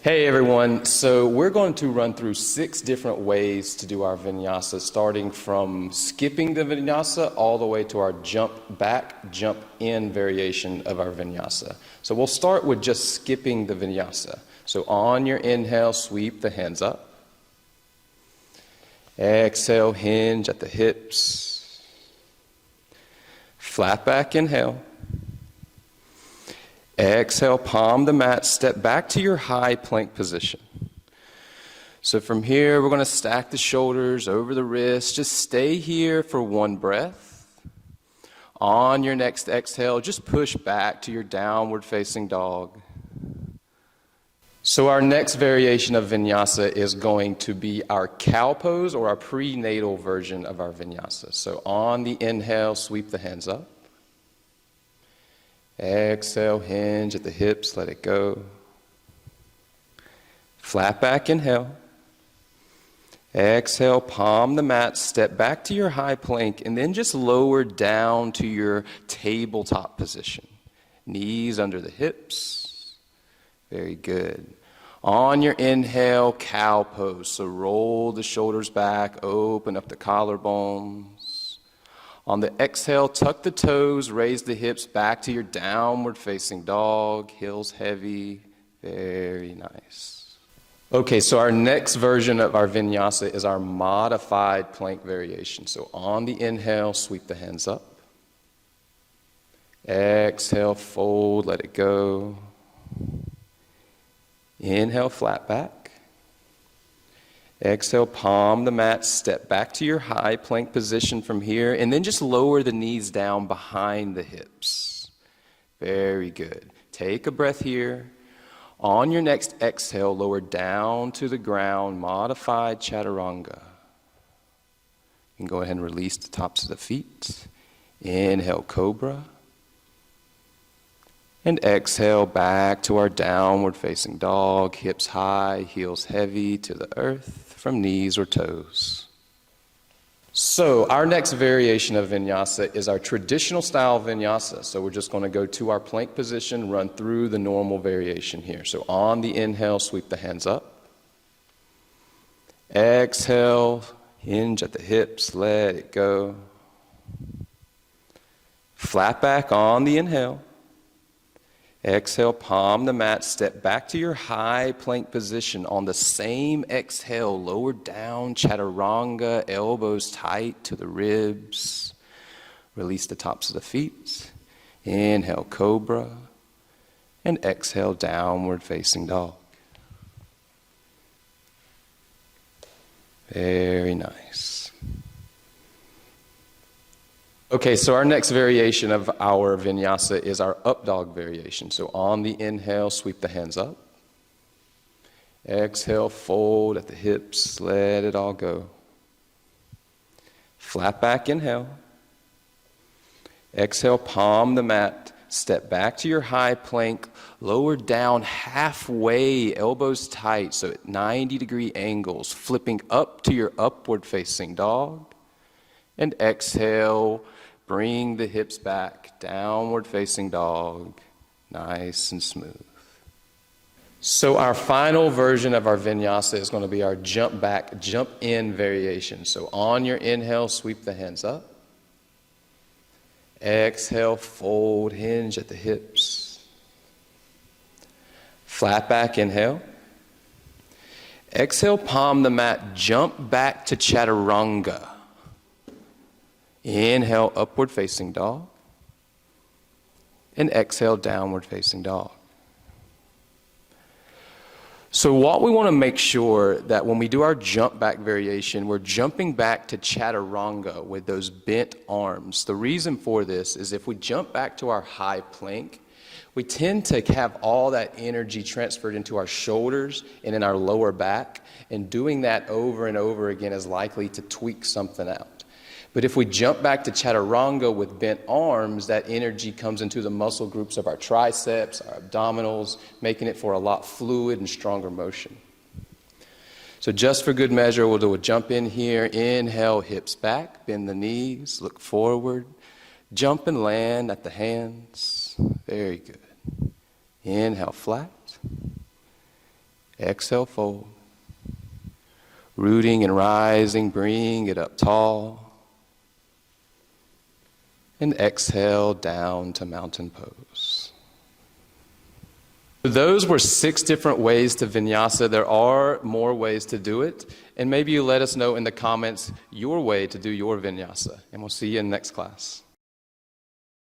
Hey everyone, so we're going to run through 6 different ways to do our vinyasa, starting from skipping the vinyasa all the way to our jump back, jump in variation of our vinyasa. So we'll start with just skipping the vinyasa. So on your inhale, sweep the hands up. Exhale, hinge at the hips. Flat back, inhale. Exhale, palm the mat, step back to your high plank position. So from here, we're going to stack the shoulders over the wrists. Just stay here for 1 breath. On your next exhale, just push back to your downward facing dog. So our next variation of vinyasa is going to be our cow pose, or our prenatal version of our vinyasa. So on the inhale, sweep the hands up. Exhale, hinge at the hips, let it go. Flat back, inhale. Exhale, palm the mat, step back to your high plank, and then just lower down to your tabletop position. Knees under the hips. Very good. On your inhale, cow pose. So roll the shoulders back, open up the collarbones. On the exhale, tuck the toes, raise the hips back to your downward facing dog, heels heavy, very nice. Okay, so our next version of our vinyasa is our modified plank variation. So on the inhale, sweep the hands up. Exhale, fold, let it go. Inhale, flat back. Exhale, palm the mat, step back to your high plank position from here, and then just lower the knees down behind the hips. Very good. Take a breath here. On your next exhale, lower down to the ground, modified chaturanga. You can go ahead and release the tops of the feet. Inhale, cobra. And exhale back to our downward facing dog, hips high, heels heavy to the earth from knees or toes. So our next variation of vinyasa is our traditional style vinyasa. So we're just going to go to our plank position, run through the normal variation here. So on the inhale, sweep the hands up. Exhale, hinge at the hips, let it go. Flat back on the inhale. Exhale, palm the mat, step back to your high plank position. On the same exhale, lower down, chaturanga, elbows tight to the ribs. Release the tops of the feet. Inhale, cobra. And exhale, downward facing dog. Very nice. Okay, so our next variation of our vinyasa is our up dog variation. So on the inhale, sweep the hands up. Exhale, fold at the hips, let it all go. Flat back, inhale. Exhale, palm the mat, step back to your high plank, lower down halfway, elbows tight, so at 90-degree angles, flipping up to your upward facing dog. And exhale, bring the hips back, downward facing dog, nice and smooth. So our final version of our vinyasa is going to be our jump back, jump in variation. So on your inhale, sweep the hands up. Exhale, fold, hinge at the hips. Flat back, inhale. Exhale, palm the mat, jump back to chaturanga. Inhale, upward facing dog. And exhale, downward facing dog. So what we want to make sure that when we do our jump back variation, we're jumping back to chaturanga with those bent arms. The reason for this is if we jump back to our high plank, we tend to have all that energy transferred into our shoulders and in our lower back, and doing that over and over again is likely to tweak something out. But if we jump back to chaturanga with bent arms, that energy comes into the muscle groups of our triceps, our abdominals, making it for a lot fluid and stronger motion. So just for good measure, we'll do a jump in here. Inhale, hips back, bend the knees, look forward. Jump and land at the hands. Very good. Inhale, flat. Exhale, fold. Rooting and rising, bring it up tall. And exhale down to mountain pose. Those were 6 different ways to vinyasa. There are more ways to do it. And maybe you let us know in the comments your way to do your vinyasa. And we'll see you in the next class.